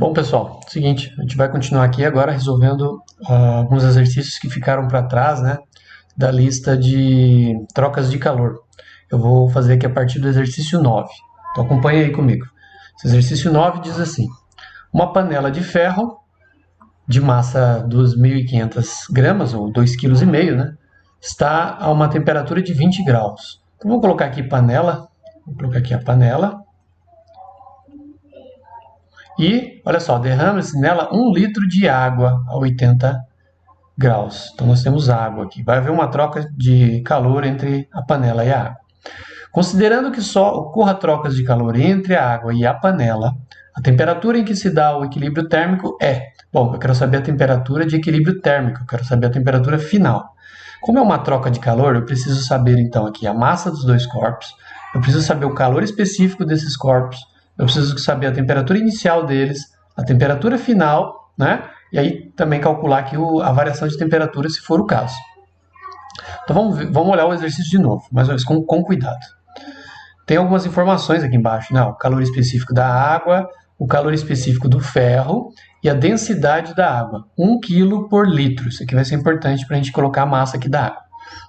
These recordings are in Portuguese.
Bom, pessoal, seguinte, a gente vai continuar aqui agora resolvendo alguns exercícios que ficaram para trás, né, da lista de trocas de calor. Eu vou fazer aqui a partir do exercício 9. Então acompanha aí comigo. Esse exercício 9 diz assim: uma panela de ferro de massa 2.500 gramas, ou 2,5 kg, né, está a uma temperatura de 20 graus. Então vou colocar aqui panela, vou colocar aqui a panela. E, olha só, derrama-se nela 1 litro de água a 80 graus. Então, nós temos água aqui. Vai haver uma troca de calor entre a panela e a água. Considerando que só ocorra trocas de calor entre a água e a panela, a temperatura em que se dá o equilíbrio térmico é... Bom, eu quero saber a temperatura de equilíbrio térmico, eu quero saber a temperatura final. Como é uma troca de calor, eu preciso saber, então, aqui a massa dos dois corpos, eu preciso saber o calor específico desses corpos, eu preciso saber a temperatura inicial deles, a temperatura final, né? E aí também calcular aqui a variação de temperatura, se for o caso. Então vamos olhar o exercício de novo, mais uma vez com cuidado. Tem algumas informações aqui embaixo, né? O calor específico da água, o calor específico do ferro e a densidade da água, 1 kg por litro. Isso aqui vai ser importante para a gente colocar a massa aqui da água.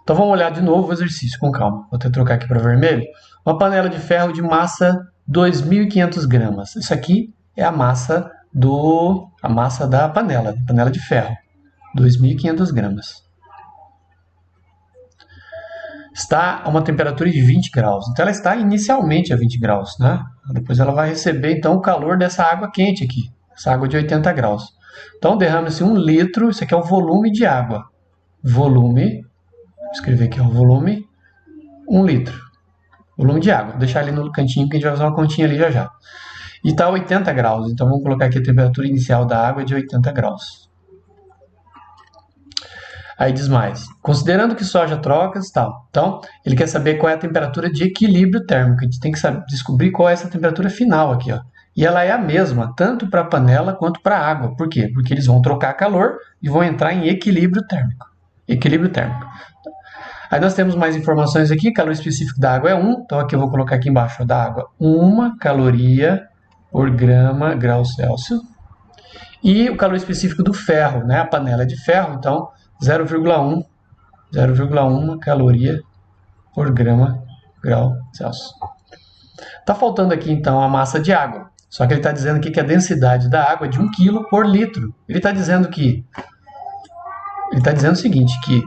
Então vamos olhar de novo o exercício com calma. Vou até trocar aqui para vermelho. Uma panela de ferro de massa 2.500 gramas. Isso aqui é a massa da panela de ferro, 2.500 gramas. Está a uma temperatura de 20 graus. Então ela está inicialmente a 20 graus, né? Depois ela vai receber então o calor dessa água quente aqui, essa água de 80 graus. Então derrama-se 1 litro, isso aqui é o volume de água. Volume, vou escrever aqui, o volume, 1 litro. Volume de água. Vou deixar ali no cantinho que a gente vai fazer uma continha ali já. E está a 80 graus. Então vamos colocar aqui a temperatura inicial da água de 80 graus. Aí diz mais. Considerando que só haja trocas e tal. Então, ele quer saber qual é a temperatura de equilíbrio térmico. A gente tem que descobrir qual é essa temperatura final aqui, ó. E ela é a mesma, tanto para a panela quanto para a água. Por quê? Porque eles vão trocar calor e vão entrar em equilíbrio térmico. Equilíbrio térmico. Aí nós temos mais informações aqui, calor específico da água é 1, então aqui eu vou colocar aqui embaixo da água 1 caloria por grau Celsius. E o calor específico do ferro, né? A panela de ferro, então 0,1 caloria por grau Celsius. Está faltando aqui então a massa de água, só que ele está dizendo aqui que a densidade da água é de 1 kg por litro. Ele está dizendo o seguinte, que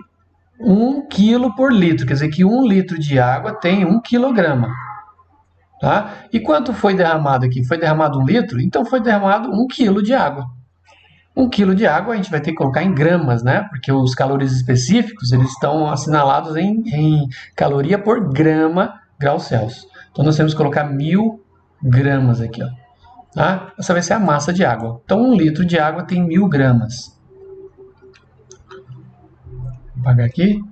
1 kg por litro, quer dizer que 1 litro de água tem 1 kg. Tá? E quanto foi derramado aqui? Foi derramado 1 litro? Então foi derramado 1 kg de água. 1 kg de água a gente vai ter que colocar em gramas, né? Porque os calores específicos eles estão assinalados em caloria por grau Celsius. Então nós temos que colocar 1.000 gramas aqui, ó. Tá? Essa vai ser a massa de água. Então 1 litro de água tem 1.000 gramas. Vou apagar aqui.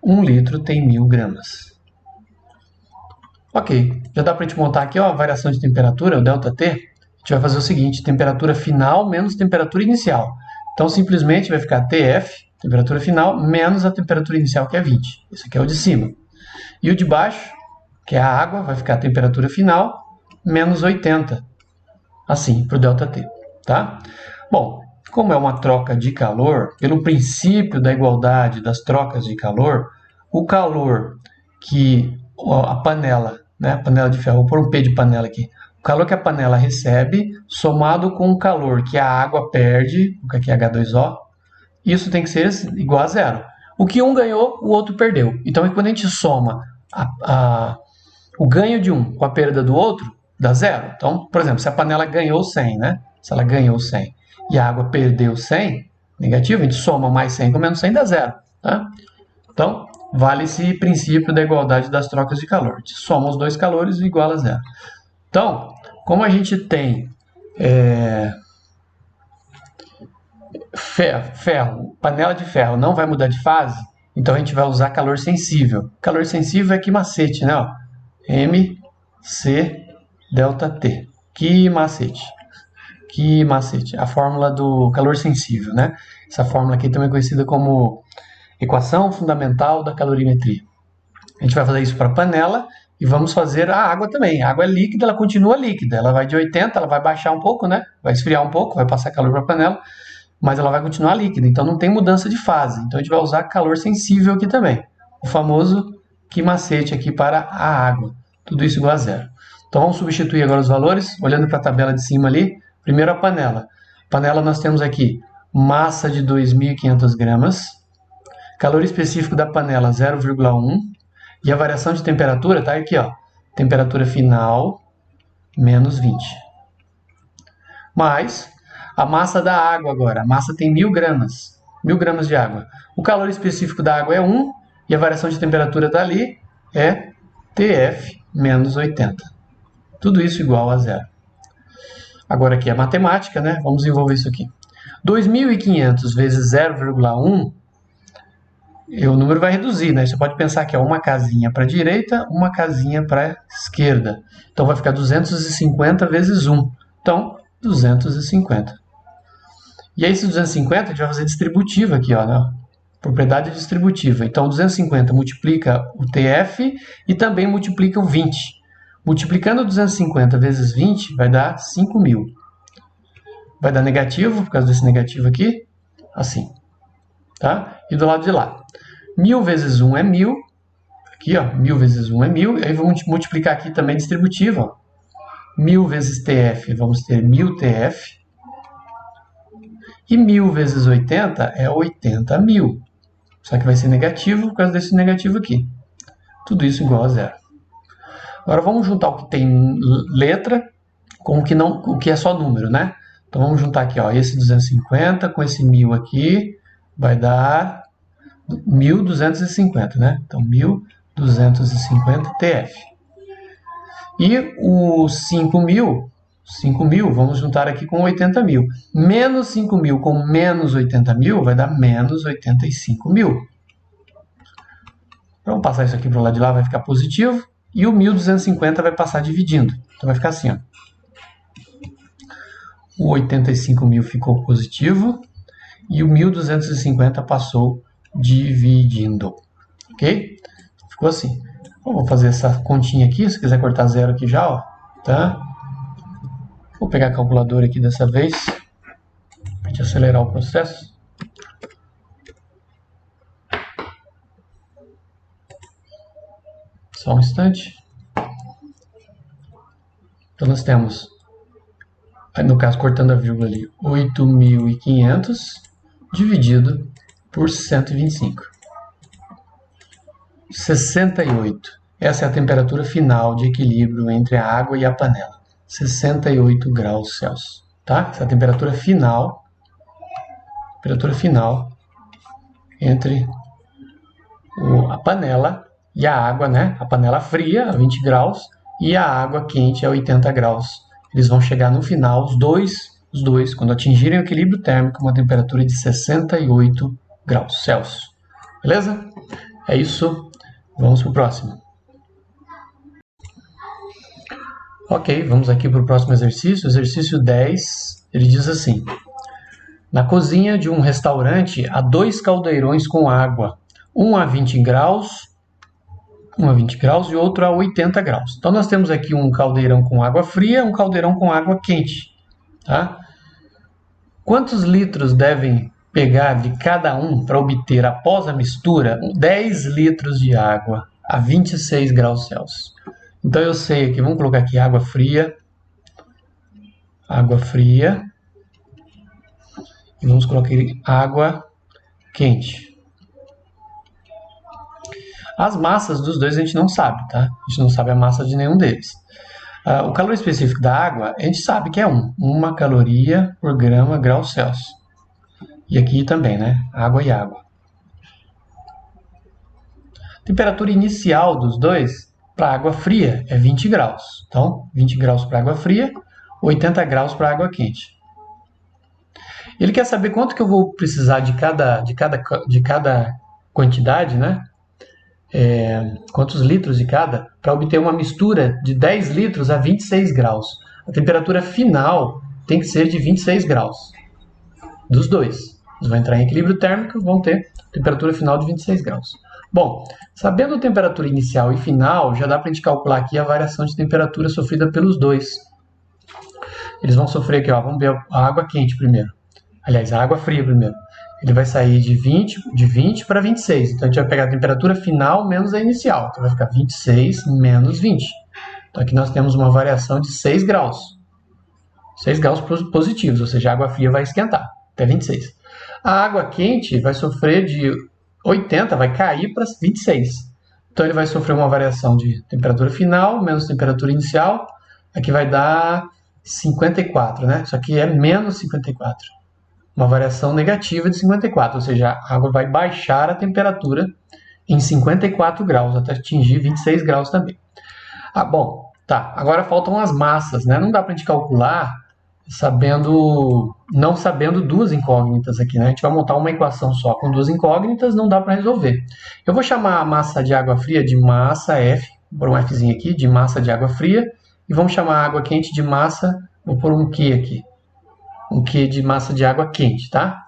1 litro tem 1.000 gramas. Ok, já dá para a gente montar aqui ó, a variação de temperatura, o ΔT. A gente vai fazer o seguinte, temperatura final menos temperatura inicial. Então simplesmente vai ficar TF, temperatura final, menos a temperatura inicial, que é 20. Esse aqui é o de cima. E o de baixo, que é a água, vai ficar a temperatura final, menos 80. Assim, para o ΔT. Tá? Bom, como é uma troca de calor, pelo princípio da igualdade das trocas de calor, o calor que a panela, né, a panela de ferro, vou pôr um P de panela aqui, o calor que a panela recebe, somado com o calor que a água perde, aqui é H2O, isso tem que ser igual a zero. O que um ganhou, o outro perdeu. Então, quando a gente soma o ganho de um com a perda do outro, dá zero. Então, por exemplo, se a panela ganhou 100, né? Se ela ganhou 100 e a água perdeu 100, negativo, a gente soma mais 100 com menos 100, dá zero. Tá? Então, vale esse princípio da igualdade das trocas de calor. A gente soma os dois calores e iguala a zero. Então, como a gente tem ferro, panela de ferro não vai mudar de fase, então a gente vai usar calor sensível. Calor sensível é que macete, né? Ó, MC ΔT. Que macete. Que macete. A fórmula do calor sensível, né? Essa fórmula aqui também é conhecida como equação fundamental da calorimetria. A gente vai fazer isso para a panela e vamos fazer a água também. A água é líquida, ela continua líquida. Ela vai de 80, ela vai baixar um pouco, né? Vai esfriar um pouco, vai passar calor para a panela, mas ela vai continuar líquida. Então não tem mudança de fase. Então a gente vai usar calor sensível aqui também. O famoso que macete aqui para a água. Tudo isso igual a zero. Então vamos substituir agora os valores, olhando para a tabela de cima ali. Primeiro a panela. Panela nós temos aqui massa de 2.500 gramas, calor específico da panela 0,1 e a variação de temperatura está aqui, ó, temperatura final menos 20. Mais a massa da água agora, a massa tem 1.000 gramas, 1.000 gramas de água. O calor específico da água é 1 e a variação de temperatura está ali é TF menos 80. Tudo isso igual a zero. Agora aqui é matemática, né? Vamos desenvolver isso aqui. 2.500 vezes 0,1, o número vai reduzir, né? Você pode pensar que é uma casinha para a direita, uma casinha para a esquerda. Então vai ficar 250 vezes 1. Então, 250. E aí esse 250 a gente vai fazer distributiva aqui, ó, né? Propriedade distributiva. Então 250 multiplica o TF e também multiplica o 20. Multiplicando 250 vezes 20 vai dar 5.000. Vai dar negativo, por causa desse negativo aqui, assim. Tá? E do lado de lá. 1.000 vezes 1 é 1.000. Aqui, ó, 1.000 vezes 1 é 1.000. Aí vamos multiplicar aqui também distributiva. Ó. 1.000 vezes TF, vamos ter 1.000 TF. E 1.000 vezes 80 é 80.000. Só que vai ser negativo por causa desse negativo aqui. Tudo isso igual a zero. Agora vamos juntar o que tem letra com o que é só número, né? Então vamos juntar aqui, ó, esse 250 com esse 1.000 aqui, vai dar 1.250, né? Então 1.250 TF. E os 5.000, vamos juntar aqui com 80.000. Menos 5.000 com menos 80.000 vai dar menos 85.000. Vamos passar isso aqui para o lado de lá, vai ficar positivo. E o 1.250 vai passar dividindo. Então vai ficar assim, ó. O 85.000 ficou positivo e o 1.250 passou dividindo. Ok? Ficou assim. Então, vou fazer essa continha aqui. Se quiser cortar zero aqui já, ó. Tá? Vou pegar a calculadora aqui dessa vez para te acelerar o processo. Só um instante. Então nós temos, no caso cortando a vírgula ali, 8.500 dividido por 125. 68. Essa é a temperatura final de equilíbrio entre a água e a panela. 68 graus Celsius. Tá? Essa é a temperatura final entre a panela e a água, né? A panela fria a 20 graus e a água quente a 80 graus. Eles vão chegar no final, os dois, quando atingirem o equilíbrio térmico, uma temperatura de 68 graus Celsius. Beleza? É isso. Vamos para o próximo. Ok, vamos aqui para o próximo exercício. Exercício 10, ele diz assim. Na cozinha de um restaurante há 2 caldeirões com água. Um a 20 graus e outro a 80 graus. Então nós temos aqui um caldeirão com água fria, um caldeirão com água quente. Tá? Quantos litros devem pegar de cada um para obter, após a mistura, 10 litros de água a 26 graus Celsius? Então eu sei aqui, vamos colocar aqui água fria, e vamos colocar aqui água quente. As massas dos dois a gente não sabe, tá? A gente não sabe a massa de nenhum deles. O calor específico da água, a gente sabe que é 1 caloria por grau Celsius. E aqui também, né? Água e água. Temperatura inicial dos dois, para água fria, é 20 graus. Então, 20 graus para água fria, 80 graus para água quente. Ele quer saber quanto que eu vou precisar de cada quantidade, né? Quantos litros de cada, para obter uma mistura de 10 litros a 26 graus. A temperatura final tem que ser de 26 graus. Dos dois. Eles vão entrar em equilíbrio térmico, vão ter temperatura final de 26 graus. Bom, sabendo a temperatura inicial e final, já dá para a gente calcular aqui a variação de temperatura sofrida pelos dois. Eles vão sofrer aqui, ó, vamos ver a água quente primeiro. Aliás, a água fria primeiro. Ele vai sair de 20 para 26. Então, a gente vai pegar a temperatura final menos a inicial. Então, vai ficar 26 menos 20. Então, aqui nós temos uma variação de 6 graus. 6 graus positivos, ou seja, a água fria vai esquentar até 26. A água quente vai sofrer de 80, vai cair para 26. Então, ele vai sofrer uma variação de temperatura final menos temperatura inicial. Aqui vai dar 54, né? Isso aqui é menos 54. Uma variação negativa de 54, ou seja, a água vai baixar a temperatura em 54 graus, até atingir 26 graus também. Ah, bom, tá. Agora faltam as massas, né? Não dá para a gente calcular não sabendo duas incógnitas aqui, né? A gente vai montar uma equação só com duas incógnitas, não dá para resolver. Eu vou chamar a massa de água fria de massa F, vou pôr um Fzinho aqui, de massa de água fria, e vamos chamar a água quente de massa, vou pôr um Q aqui. Um Q de massa de água quente, tá?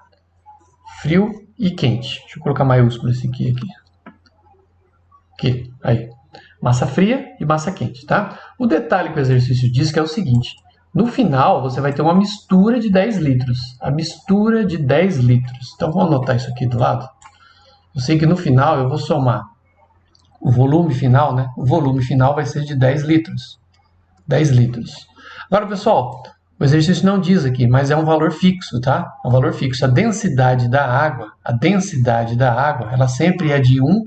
Frio e quente. Deixa eu colocar maiúsculo esse Q aqui. Q, aí. Massa fria e massa quente, tá? O detalhe que o exercício diz que é o seguinte. No final, você vai ter uma mistura de 10 litros. A mistura de 10 litros. Então, vou anotar isso aqui do lado. Eu sei que no final eu vou somar o volume final, né? O volume final vai ser de 10 litros. 10 litros. Agora, pessoal, o exercício não diz aqui, mas é um valor fixo, tá? É um valor fixo. A densidade da água, ela sempre é de 1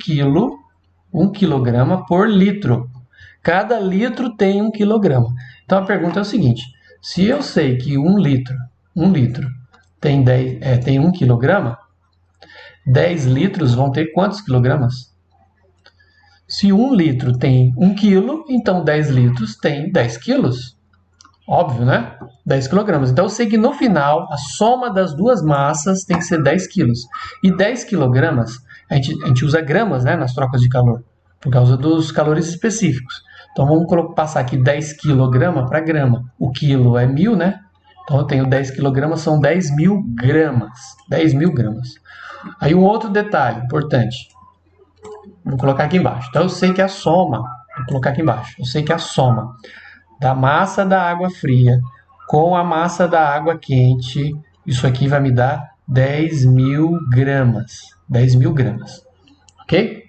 quilograma por litro. Cada litro tem 1 quilograma. Então a pergunta é o seguinte: se eu sei que 1 litro tem 1 quilograma, 10 litros vão ter quantos quilogramas? Se 1 litro tem 1 quilo, então 10 litros tem 10 quilos. Óbvio, né? 10 quilogramas. Então eu sei que no final a soma das duas massas tem que ser 10 quilos. E 10 quilogramas, a gente usa gramas, né, nas trocas de calor, por causa dos calores específicos. Então vamos passar aqui 10 kg para grama. O quilo é 1000, né? Então eu tenho 10 kg, são 10.000 gramas. 10.000 gramas. Aí um outro detalhe importante. Vou colocar aqui embaixo. Então eu sei que a soma, vou colocar aqui embaixo. Eu sei que a soma da massa da água fria com a massa da água quente, isso aqui vai me dar 10.000 gramas. 10.000 gramas. Ok?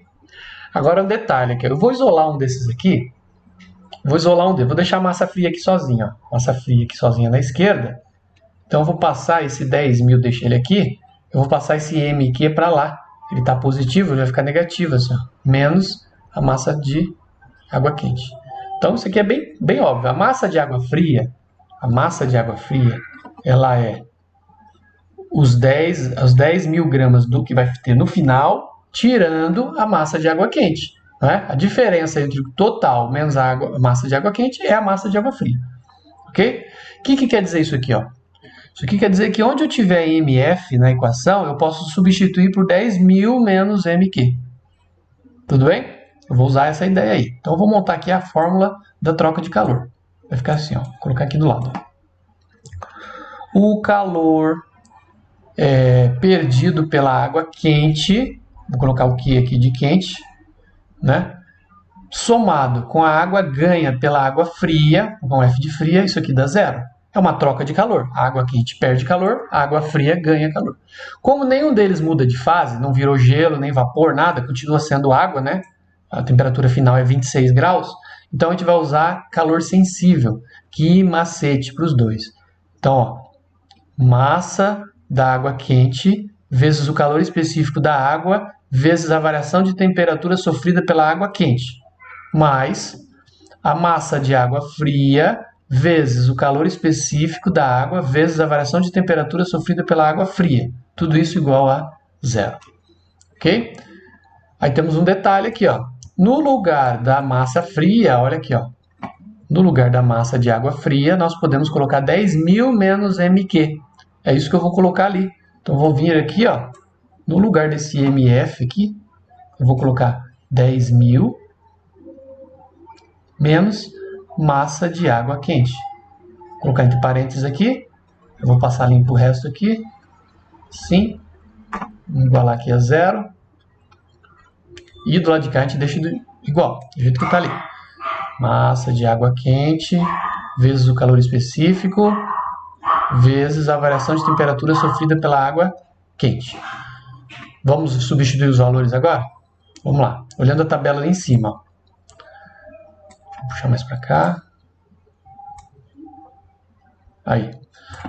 Agora um detalhe aqui. Eu vou isolar um desses aqui. Vou deixar a massa fria aqui sozinha. Ó. Massa fria aqui sozinha na esquerda. Então eu vou passar esse 10.000, deixei ele aqui. Eu vou passar esse M aqui para lá. Ele está positivo, ele vai ficar negativo, assim, ó. Menos a massa de água quente. Então isso aqui é bem óbvio. A massa de água fria, ela é os 10.000 gramas do que vai ter no final, tirando a massa de água quente. Né? A diferença entre o total menos a massa de água quente é a massa de água fria. Ok? O que quer dizer isso aqui? Ó? Isso aqui quer dizer que onde eu tiver MF na equação, eu posso substituir por 10.000 menos MQ. Tudo bem? Eu vou usar essa ideia aí. Então eu vou montar aqui a fórmula da troca de calor. Vai ficar assim, ó. Vou colocar aqui do lado. O calor perdido pela água quente, vou colocar o Q aqui de quente, né? Somado com a água ganha pela água fria, com F de fria, isso aqui dá zero. É uma troca de calor. A água quente perde calor, a água fria ganha calor. Como nenhum deles muda de fase, não virou gelo, nem vapor, nada, continua sendo água, né? A temperatura final é 26 graus, então a gente vai usar calor sensível. Que macete para os dois. Então, ó, massa da água quente vezes o calor específico da água vezes a variação de temperatura sofrida pela água quente, mais a massa de água fria vezes o calor específico da água vezes a variação de temperatura sofrida pela água fria. Tudo isso igual a zero. Ok? Aí temos um detalhe aqui, ó. No lugar da massa fria, olha aqui, ó. No lugar da massa de água fria, nós podemos colocar 10.000 menos MQ. É isso que eu vou colocar ali. Então, eu vou vir aqui, ó. No lugar desse MF aqui, eu vou colocar 10.000 menos massa de água quente. Vou colocar entre parênteses aqui. Eu vou passar limpo o resto aqui. Sim. Vou igualar aqui a zero. E do lado de cá a gente deixa igual, do jeito que está ali. Massa de água quente vezes o calor específico vezes a variação de temperatura sofrida pela água quente. Vamos substituir os valores agora? Vamos lá. Olhando a tabela ali em cima. Ó. Vou puxar mais para cá. Aí.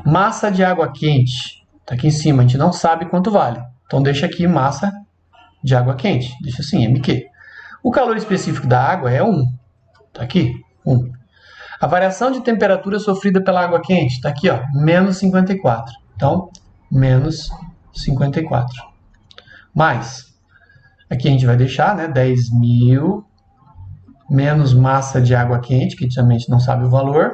Massa de água quente. Está aqui em cima. A gente não sabe quanto vale. Então deixa aqui massa de água quente. Deixa assim, MQ. O calor específico da água é 1. Está aqui, 1. A variação de temperatura sofrida pela água quente está aqui, ó, menos 54. Então, menos 54. Mais, aqui a gente vai deixar, né, 10.000 menos massa de água quente, que também a gente não sabe o valor.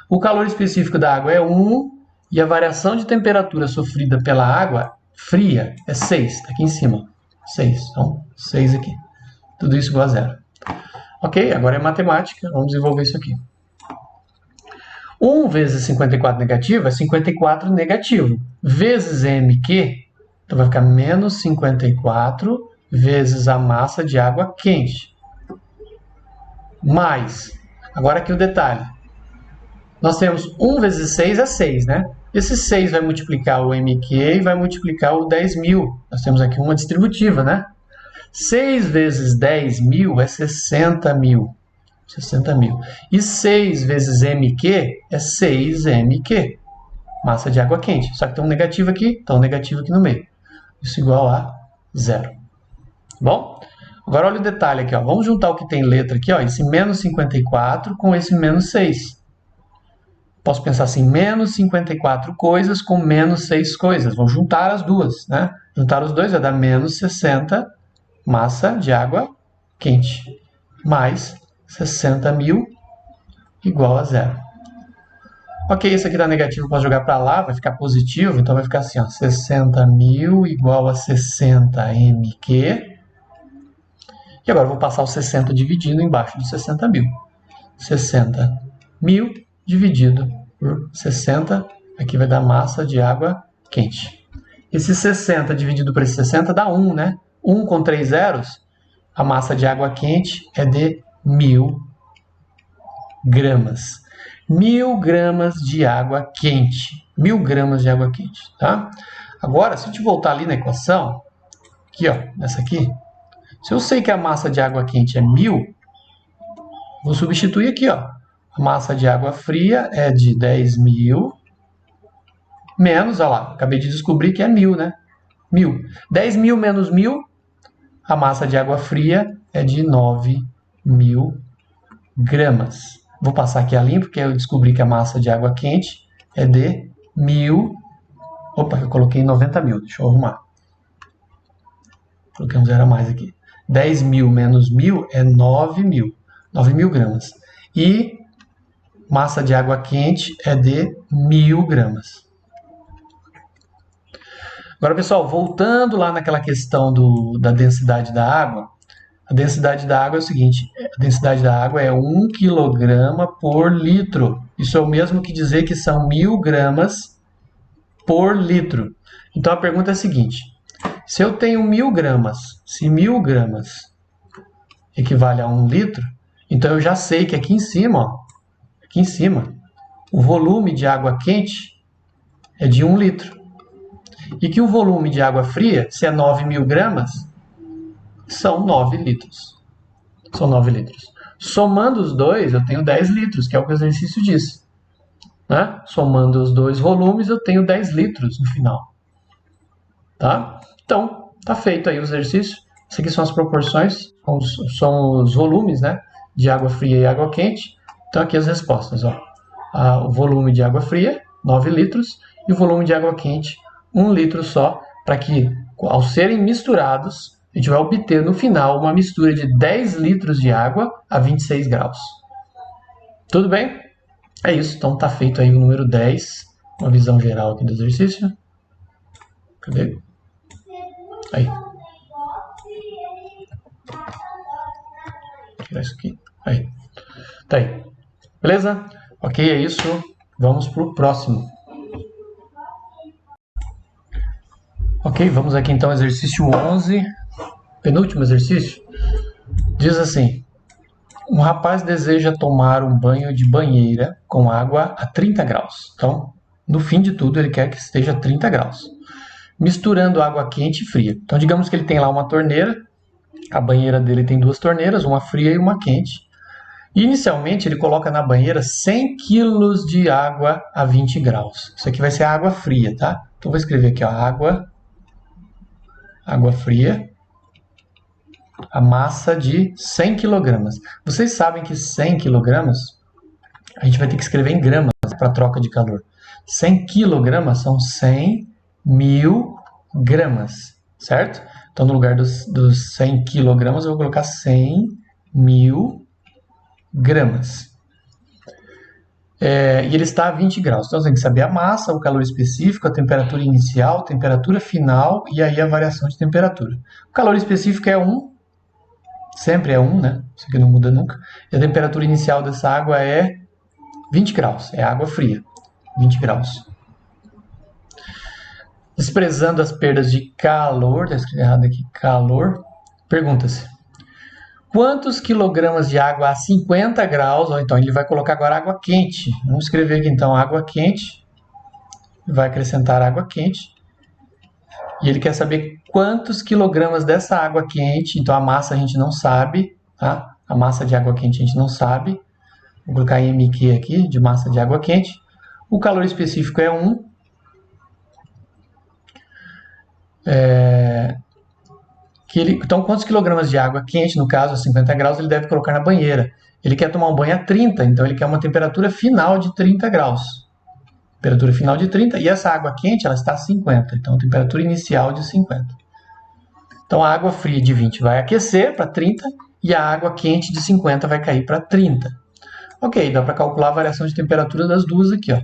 O calor específico da água é 1 e a variação de temperatura sofrida pela água fria é 6. Está aqui em cima, 6. Então, 6 aqui. Tudo isso igual a 0. Ok, agora é matemática, vamos desenvolver isso aqui. 1 vezes 54 negativo é 54 negativo, vezes MQ, então vai ficar menos 54 vezes a massa de água quente. Mais, agora aqui o detalhe, nós temos 1 vezes 6 é 6, né? Esse 6 vai multiplicar o MQ e vai multiplicar o 10.000. Nós temos aqui uma distributiva, né? 6 vezes 10.000 é 60.000. 60.000. E 6 vezes MQ é 6MQ. Massa de água quente. Só que tem um negativo aqui, então um negativo aqui no meio. Isso igual a 0. Bom? Agora olha o detalhe aqui. Ó. Vamos juntar o que tem letra aqui. Ó, esse menos 54 com esse menos 6. Posso pensar assim, menos 54 coisas com menos 6 coisas. Vou juntar as duas. Né? Juntar os dois vai dar menos 60 massa de água quente, mais 60.000 igual a 0. Ok, isso aqui dá negativo, posso jogar para lá, vai ficar positivo, então vai ficar assim, ó, 60.000 igual a 60MQ. E agora eu vou passar o 60 dividindo embaixo de 60.000. 60.000 dividido por 60, aqui vai dar massa de água quente. Esse 60 dividido por esse 60 dá 1, né? 1 com 3 zeros, a massa de água quente é de 1.000 gramas. 1.000 gramas de água quente. 1.000 gramas de água quente, tá? Agora, se a gente voltar ali na equação, aqui, ó, nessa aqui, se eu sei que a massa de água quente é 1.000, vou substituir aqui, ó. A massa de água fria é de 10.000 menos, olha lá, acabei de descobrir que é 1.000, né? 1.000. 10.000 menos 1.000, a massa de água fria é de 9.000 gramas. Vou passar aqui a limpo, porque eu descobri que a massa de água quente é de 1.000. Opa, eu coloquei 90.000, deixa eu arrumar. Coloquei um zero a mais aqui. 10.000 menos 1.000 é 9.000. 9.000 gramas. E massa de água quente é de 1.000 gramas. Agora, pessoal, voltando lá naquela questão da densidade da água, a densidade da água é o seguinte, a densidade da água é 1 kg por litro. Isso é o mesmo que dizer que são 1.000 gramas por litro. Então, a pergunta é a seguinte, se eu tenho 1.000 gramas, se 1.000 gramas equivale a 1 litro, então eu já sei que aqui em cima, ó, aqui em cima, o volume de água quente é de 1 litro. E que o volume de água fria, se é 9.000 gramas, são 9 litros. São 9 litros. Somando os dois, eu tenho 10 litros, que é o que o exercício diz. Né? Somando os dois volumes, eu tenho 10 litros no final. Tá? Então, tá feito aí o exercício. Essas aqui são as proporções, são os volumes, né, de água fria e água quente. Então, aqui as respostas. Ó. O volume de água fria, 9 litros, e o volume de água quente, 1 litro só, para que, ao serem misturados, a gente vai obter no final uma mistura de 10 litros de água a 26 graus. Tudo bem? É isso, então tá feito aí o número 10, uma visão geral aqui do exercício. Cadê? Aí. Vou tirar isso aqui. Aí. Tá aí. Beleza? Ok, é isso. Vamos pro próximo. Ok, vamos aqui então ao exercício 11. penúltimo exercício, diz assim: um rapaz deseja tomar um banho de banheira com água a 30 graus. Então, no fim de tudo, ele quer que esteja a 30 graus, misturando água quente e fria. Então, digamos que ele tem lá uma torneira, a banheira dele tem duas torneiras, uma fria e uma quente. E, inicialmente, ele coloca na banheira 100 kg de água a 20 graus. Isso aqui vai ser a água fria, tá? Então, vou escrever aqui, ó, água fria, a massa de 100 kg. Vocês sabem que 100 kg a gente vai ter que escrever em gramas para troca de calor. 100 kg são 100 mil gramas, certo? Então, no lugar dos 100 kg, eu vou colocar 100 mil gramas. E ele está a 20 graus. Então, você tem que saber a massa, o calor específico, a temperatura inicial, temperatura final e aí a variação de temperatura. O calor específico é 1, sempre é 1, né? Isso aqui não muda nunca. E a temperatura inicial dessa água é 20 graus, é água fria, 20 graus. Desprezando as perdas de calor, está escrito errado aqui, calor, pergunta-se: quantos quilogramas de água a 50 graus? Ou então ele vai colocar agora água quente. Vamos escrever aqui então água quente, vai acrescentar água quente. E ele quer saber quantos quilogramas dessa água quente. Então a massa a gente não sabe, tá? A massa de água quente a gente não sabe. Vou colocar MQ aqui, de massa de água quente. O calor específico é 1. Então, quantos quilogramas de água quente, no caso, a 50 graus, ele deve colocar na banheira? Ele quer tomar um banho a 30, então ele quer uma temperatura final de 30 graus. Temperatura final de 30, e essa água quente, ela está a 50, então temperatura inicial de 50. Então, a água fria de 20 vai aquecer para 30, e a água quente de 50 vai cair para 30. Ok, dá para calcular a variação de temperatura das duas aqui, ó.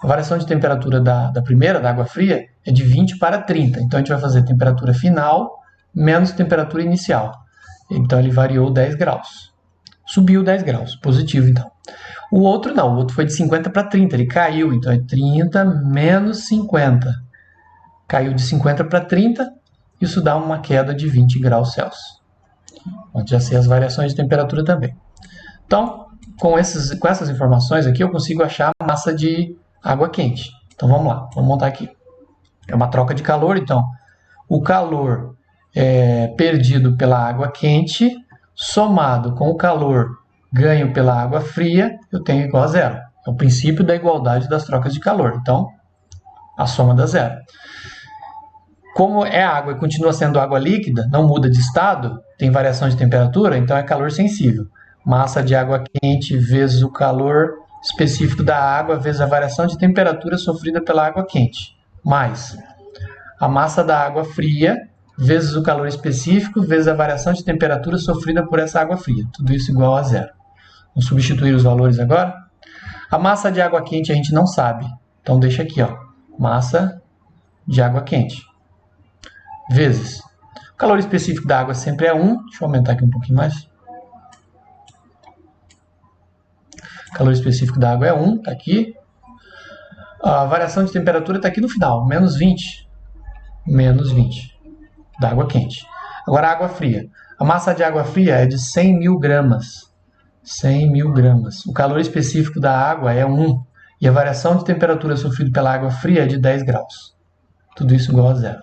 A variação de temperatura da primeira, da água fria, é de 20 para 30. Então, a gente vai fazer temperatura final menos temperatura inicial. Então, ele variou 10 graus. Subiu 10 graus, positivo, então. O outro não, o outro foi de 50 para 30, ele caiu. Então, é 30 menos 50. Caiu de 50 para 30, isso dá uma queda de 20 graus Celsius. Pode já ser as variações de temperatura também. Então, com essas informações aqui, eu consigo achar a massa de água quente. Então, vamos lá, vamos montar aqui. É uma troca de calor, então, o calor perdido pela água quente, somado com o calor ganho pela água fria, eu tenho igual a zero. É o princípio da igualdade das trocas de calor. Então, a soma dá zero. Como é água e continua sendo água líquida, não muda de estado, tem variação de temperatura, então é calor sensível. Massa de água quente vezes o calor específico da água vezes a variação de temperatura sofrida pela água quente, mais a massa da água fria vezes o calor específico vezes a variação de temperatura sofrida por essa água fria. Tudo isso igual a zero. Vamos substituir os valores agora. A massa de água quente a gente não sabe, então deixa aqui, ó, massa de água quente vezes o calor específico da água sempre é 1. Deixa eu aumentar aqui um pouquinho mais. O calor específico da água é 1, está aqui. A variação de temperatura está aqui no final, menos 20. Menos 20 da água quente. Agora a água fria. A massa de água fria é de 100 mil gramas. 100 mil gramas. O calor específico da água é 1. E a variação de temperatura sofrida pela água fria é de 10 graus. Tudo isso igual a zero.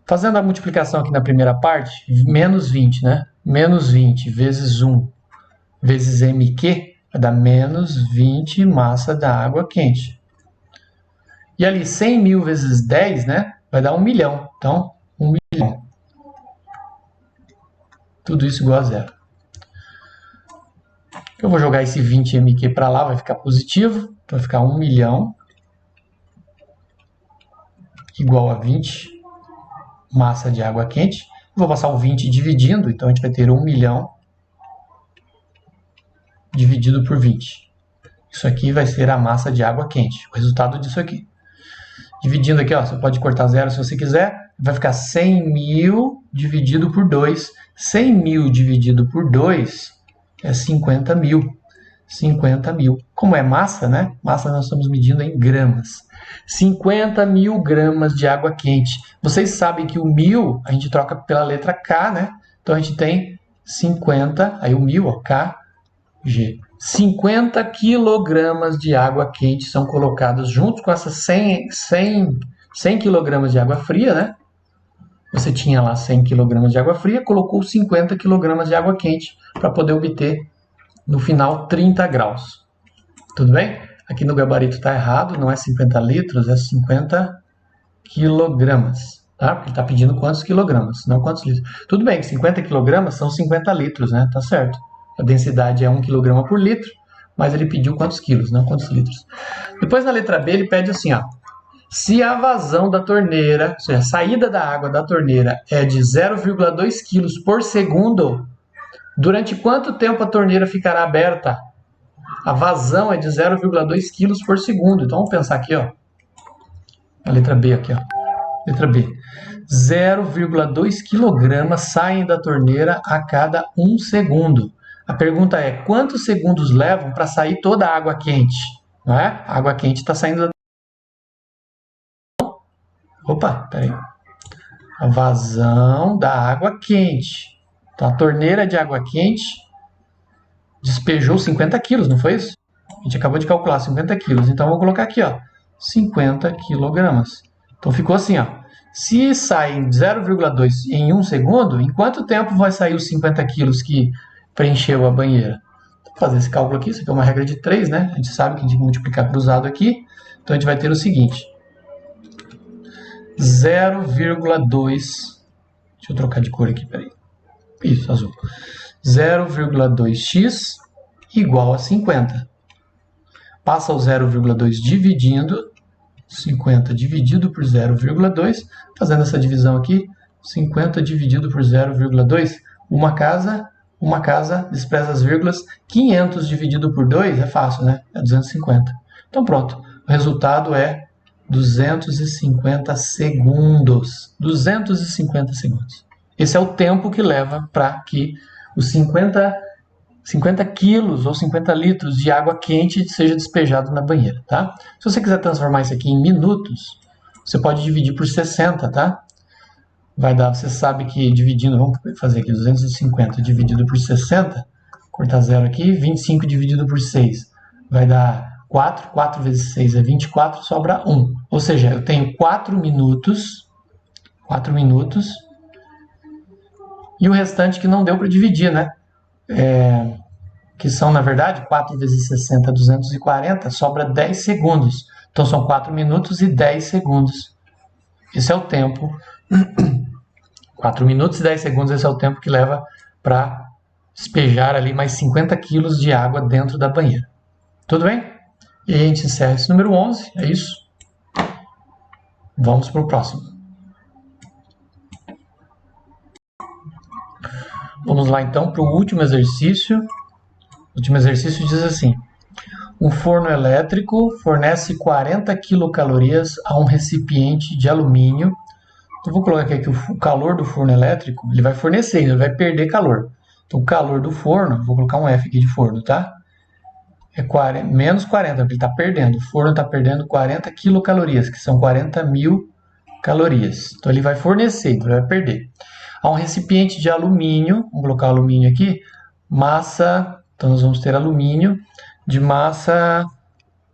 Fazendo a multiplicação aqui na primeira parte, menos 20, né? Menos 20 vezes 1 vezes MQ vai dar menos 20 massa da água quente. E ali 100 mil vezes 10, né? Vai dar 1 milhão. Então, 1 milhão. Tudo isso igual a zero. Eu vou jogar esse 20 MQ para lá, vai ficar positivo. Vai ficar 1 milhão igual a 20 massa de água quente. Vou passar o 20 dividindo, então a gente vai ter 1 milhão dividido por 20. Isso aqui vai ser a massa de água quente, o resultado disso aqui. Dividindo aqui, ó, você pode cortar zero se você quiser, vai ficar 100 mil dividido por 2. 100 mil dividido por 2 é 50 mil. 50.000. Como é massa, né? Massa nós estamos medindo em gramas. 50.000 gramas de água quente. Vocês sabem que o 1.000 a gente troca pela letra K, né? Então a gente tem 50, aí o 1.000, ó, K, G. 50 quilogramas de água quente são colocados junto com essas 100 quilogramas de água fria, né? Você tinha lá 100 quilogramas de água fria, colocou 50 quilogramas de água quente para poder obter, no final, 30 graus. Tudo bem? Aqui no gabarito está errado, não é 50 litros, é 50 quilogramas. Tá? Porque ele está pedindo quantos quilogramas, não quantos litros. Tudo bem, 50 quilogramas são 50 litros, né? Tá certo. A densidade é 1 quilograma por litro, mas ele pediu quantos quilos, não quantos litros. Depois, na letra B, ele pede assim, ó. Se a vazão da torneira, ou seja, a saída da água da torneira é de 0,2 kg por segundo, durante quanto tempo a torneira ficará aberta? A vazão é de 0,2 kg por segundo. Então, vamos pensar aqui, ó. A letra B aqui, ó. Letra B. 0,2 kg saem da torneira a cada 1 segundo. A pergunta é, quantos segundos levam para sair toda a água quente? Não é? A água quente está saindo da... Opa, peraí. A vazão da água quente. Então, a torneira de água quente despejou 50 quilos, não foi isso? A gente acabou de calcular 50 quilos. Então, eu vou colocar aqui, ó, 50 quilogramas. Então, ficou assim, ó. Se sai 0,2 em 1 segundo, em quanto tempo vai sair os 50 quilos que preencheu a banheira? Vou fazer esse cálculo aqui. Isso aqui é uma regra de 3, né? A gente sabe que a gente tem que multiplicar cruzado aqui. Então, a gente vai ter o seguinte. 0,2... Deixa eu trocar de cor aqui, peraí. Isso, azul. 0,2x igual a 50. Passa o 0,2 dividindo. 50 dividido por 0,2. Fazendo essa divisão aqui. 50 dividido por 0,2. Uma casa, despreza as vírgulas. 500 dividido por 2 é fácil, né? É 250. Então pronto. O resultado é 250 segundos. 250 segundos. Esse é o tempo que leva para que os 50 quilos ou 50 litros de água quente seja despejado na banheira, tá? Se você quiser transformar isso aqui em minutos, você pode dividir por 60, tá? Vai dar, você sabe que dividindo, vamos fazer aqui, 250 dividido por 60, cortar zero aqui, 25 dividido por 6, vai dar 4, 4 vezes 6 é 24, sobra 1. Ou seja, eu tenho 4 minutos, e o restante que não deu para dividir, né? Que são, na verdade, 4 vezes 60, 240, sobra 10 segundos. Então, são 4 minutos e 10 segundos. Esse é o tempo. 4 minutos e 10 segundos, esse é o tempo que leva para despejar ali mais 50 quilos de água dentro da banheira. Tudo bem? E a gente encerra esse número 11, é isso. Vamos para o próximo. Vamos lá então para o último exercício. O último exercício diz assim: um forno elétrico fornece 40 quilocalorias a um recipiente de alumínio. Então, vou colocar aqui que o calor do forno elétrico, ele vai fornecer, ele vai perder calor. Então, o calor do forno, vou colocar um F aqui de forno, tá? É menos 40, porque ele está perdendo. O forno está perdendo 40 quilocalorias, que são 40.000 calorias. Então, ele vai fornecer, então ele vai perder. A um recipiente de alumínio, vamos colocar alumínio aqui, massa, então nós vamos ter alumínio de massa,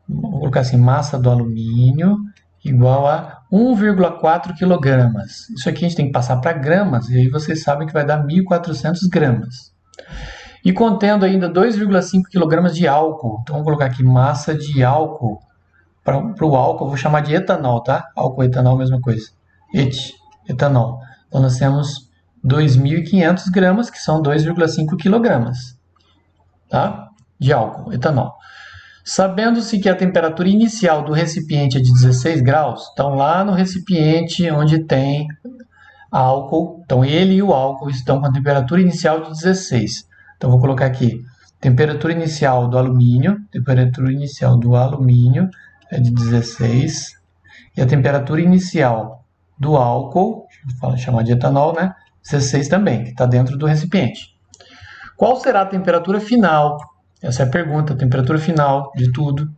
vou colocar assim, massa do alumínio igual a 1,4 quilogramas. Isso aqui a gente tem que passar para gramas, e aí vocês sabem que vai dar 1.400 gramas. E contendo ainda 2,5 kg de álcool. Então, vamos colocar aqui massa de álcool. Para o álcool, eu vou chamar de etanol, tá? Álcool e etanol, mesma coisa. Etanol. Então, nós temos 2.500 gramas, que são 2,5 kg, tá? De álcool, etanol. Sabendo-se que a temperatura inicial do recipiente é de 16 graus, então lá no recipiente onde tem álcool, então ele e o álcool estão com a temperatura inicial de 16. Então, vou colocar aqui, temperatura inicial do alumínio é de 16, e a temperatura inicial do álcool, deixa eu chamar de etanol, né? 16 também, que está dentro do recipiente. Qual será a temperatura final Essa é a pergunta, a temperatura final de tudo.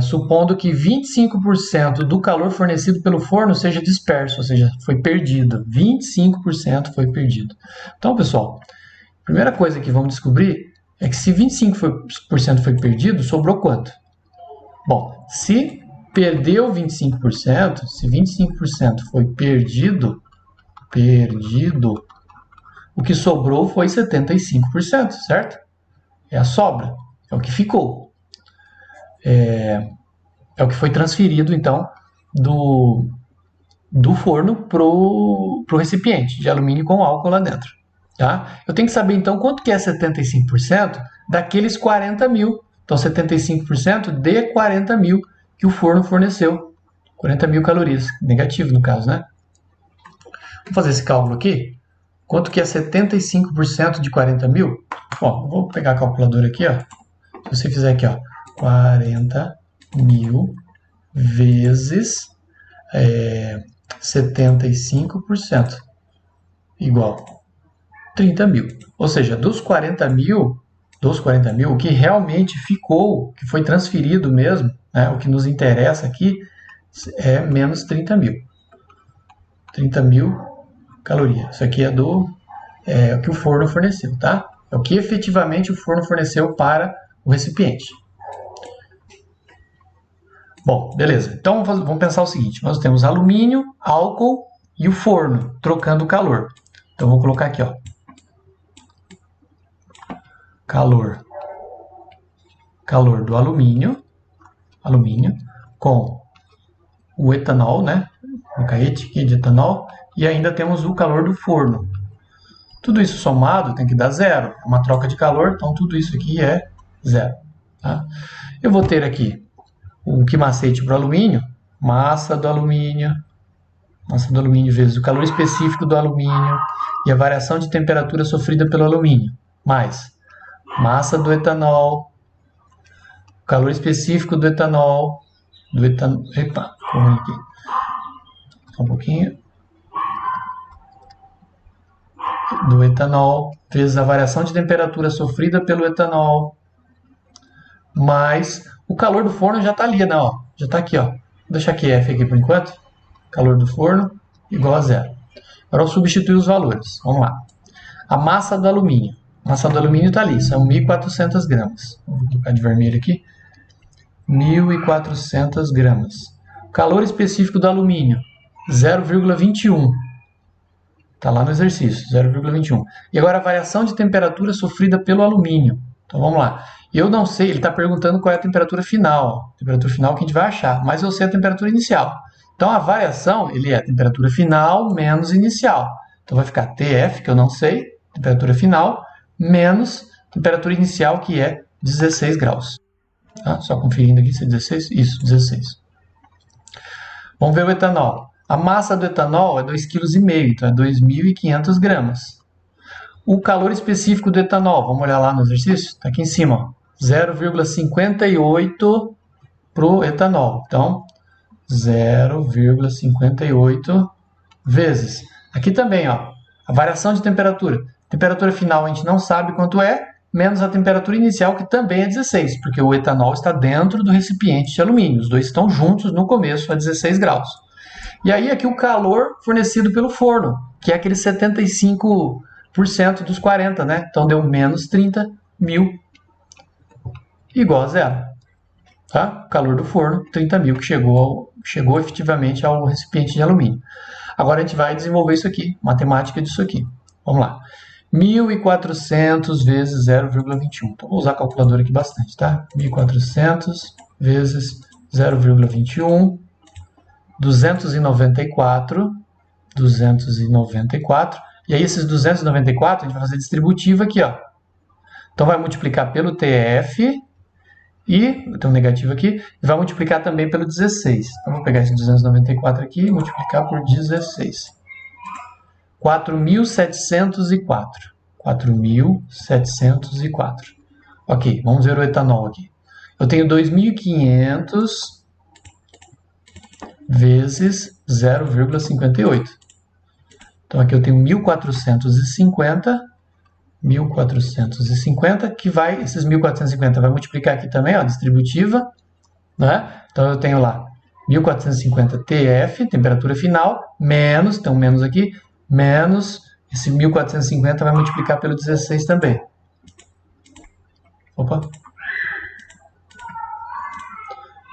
Supondo que 25% do calor fornecido pelo forno seja disperso, ou seja, foi perdido. 25% foi perdido. Então, pessoal, a primeira coisa que vamos descobrir é que se 25% foi perdido, sobrou quanto? Bom, se perdeu 25%, se 25% foi perdido, o que sobrou foi 75%, certo? É a sobra, é o que ficou. É o que foi transferido, então, do forno para o recipiente de alumínio com álcool lá dentro. Tá? Eu tenho que saber, então, quanto que é 75% daqueles 40 mil. Então, 75% de 40 mil que o forno forneceu. 40 mil calorias. Negativo, no caso, né? Vamos fazer esse cálculo aqui. Quanto que é 75% de 40 mil? Bom, vou pegar a calculadora aqui, ó. Se você fizer aqui, ó, 40 mil vezes 75% igual 30 mil. Ou seja, dos 40 mil, o que realmente ficou, que foi transferido mesmo, né, o que nos interessa aqui é menos 30 mil. 30 mil calorias. Isso aqui é o que o forno forneceu, tá? É o que efetivamente o forno forneceu para o recipiente. Bom, beleza. Então vamos pensar o seguinte: nós temos alumínio, álcool e o forno trocando o calor. Então vou colocar aqui, ó, calor do alumínio com o etanol, né? Vou colocar aqui de etanol, e ainda temos o calor do forno. Tudo isso somado tem que dar zero. É uma troca de calor, então tudo isso aqui é zero. Tá? Eu vou ter aqui o quimacete para o alumínio, massa do alumínio vezes o calor específico do alumínio e a variação de temperatura sofrida pelo alumínio, mais massa do etanol, calor específico do etanol, epa, corri aqui, só um pouquinho, do etanol, vezes a variação de temperatura sofrida pelo etanol, mais o calor do forno já está ali, né? Ó, já está aqui, ó. Vou deixar aqui F aqui por enquanto. Calor do forno igual a zero. Agora eu substituir os valores. Vamos lá. A massa do alumínio. A massa do alumínio está ali, são 1.400 gramas. Vou colocar de vermelho aqui. 1.400 gramas. O calor específico do alumínio, 0,21. Está lá no exercício, 0,21. E agora a variação de temperatura sofrida pelo alumínio. Então vamos lá. Eu não sei, ele está perguntando qual é a temperatura final. A temperatura final que a gente vai achar, mas eu sei a temperatura inicial. Então a variação, ele é a temperatura final menos inicial. Então vai ficar TF, que eu não sei, temperatura final, menos temperatura inicial, que é 16 graus. Tá? Só conferindo aqui se é 16. Isso, 16. Vamos ver o etanol. A massa do etanol é 2,5 kg, então é 2.500 gramas. O calor específico do etanol, vamos olhar lá no exercício? Está aqui em cima, 0,58 para o etanol. Então, 0,58 vezes. Aqui também, ó, a variação de temperatura. Temperatura final a gente não sabe quanto é, menos a temperatura inicial, que também é 16, porque o etanol está dentro do recipiente de alumínio. Os dois estão juntos no começo a 16 graus. E aí aqui o calor fornecido pelo forno, que é aquele 75% dos 40, né? Então deu menos 30 mil igual a zero. Tá? O calor do forno, 30 mil, que chegou efetivamente ao recipiente de alumínio. Agora a gente vai desenvolver isso aqui, matemática disso aqui. Vamos lá. 1.400 vezes 0,21. Então vou usar a calculadora aqui bastante, tá? 1.400 vezes 0,21. 294. E aí esses 294 a gente vai fazer distributiva aqui, ó. Então vai multiplicar pelo TF e tem um negativo aqui, e vai multiplicar também pelo 16. Então vou pegar esse 294 aqui e multiplicar por 16. 4.704. 4.704. Ok, vamos ver o etanol aqui. Eu tenho 2.500 vezes 0,58. Então aqui eu tenho 1.450 1.450, que vai, esses 1.450 vai multiplicar aqui também, ó, distributiva, né? Então eu tenho lá 1.450 TF, temperatura final, menos, tem um menos aqui, menos esse 1.450 vai multiplicar pelo 16 também. Opa.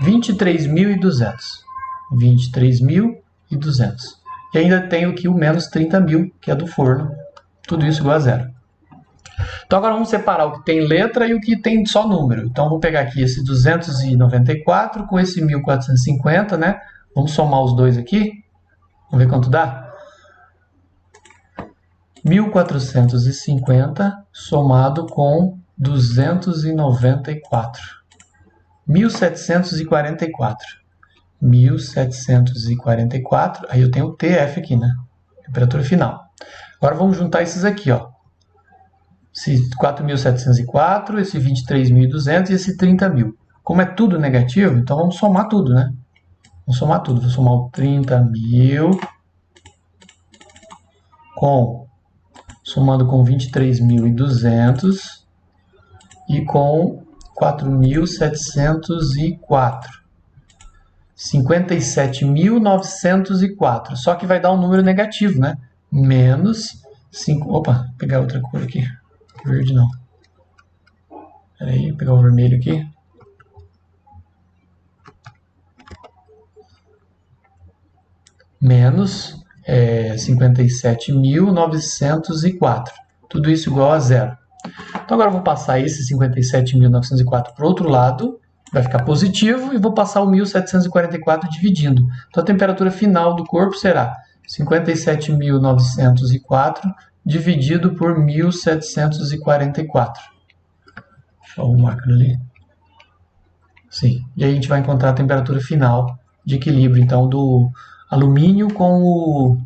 23.200. 23.200. E ainda tenho aqui o menos 30.000, que é do forno. Tudo isso igual a zero. Então agora vamos separar o que tem letra e o que tem só número. Então vou pegar aqui esse 294 com esse 1.450, né? Vamos somar os dois aqui. Vamos ver quanto dá? 1.450 somado com 294. 1.744. 1.744. Aí eu tenho o TF aqui, né? Temperatura final. Agora vamos juntar esses aqui, ó. Esse 4.704, esse 23.200 e esse 30.000. Como é tudo negativo, então vamos somar tudo, né? Vamos somar tudo. Vou somar o 30.000 somando com 23.200 e com 4.704. 57.904. Só que vai dar um número negativo, né? Menos 5. Opa, vou pegar outra cor aqui. Verde não. Espera aí, vou pegar o vermelho aqui. Menos 57.904. Tudo isso igual a zero. Então agora eu vou passar esse 57.904 para o outro lado. Vai ficar positivo e vou passar o 1.744 dividindo. Então a temperatura final do corpo será 57.904 dividido por 1.744. Deixa eu arrumar aquilo ali. Sim. E aí a gente vai encontrar a temperatura final de equilíbrio, então, do alumínio com o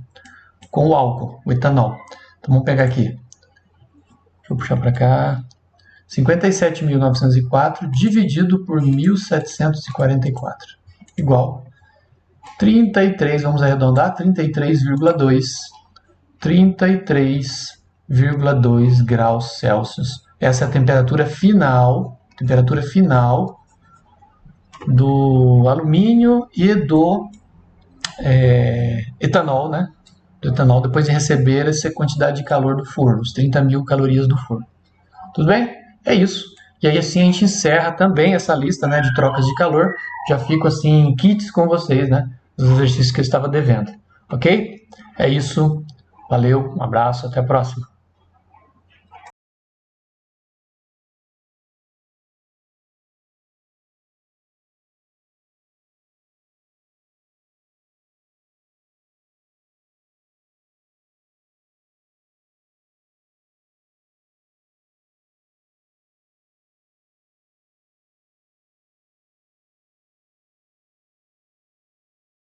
álcool, o etanol. Então vamos pegar aqui. Deixa eu puxar para cá. 57.904 dividido por 1.744. Igual 33, vamos arredondar, 33,2. 33,2 graus Celsius. Essa é a temperatura final do alumínio e do etanol, né? Do etanol, depois de receber essa quantidade de calor do forno, os 30.000 calorias do forno. Tudo bem? É isso. E aí assim a gente encerra também essa lista, né, de trocas de calor. Já fico assim, kits com vocês, né? Os exercícios que eu estava devendo. Ok? É isso. Valeu, um abraço, até a próxima.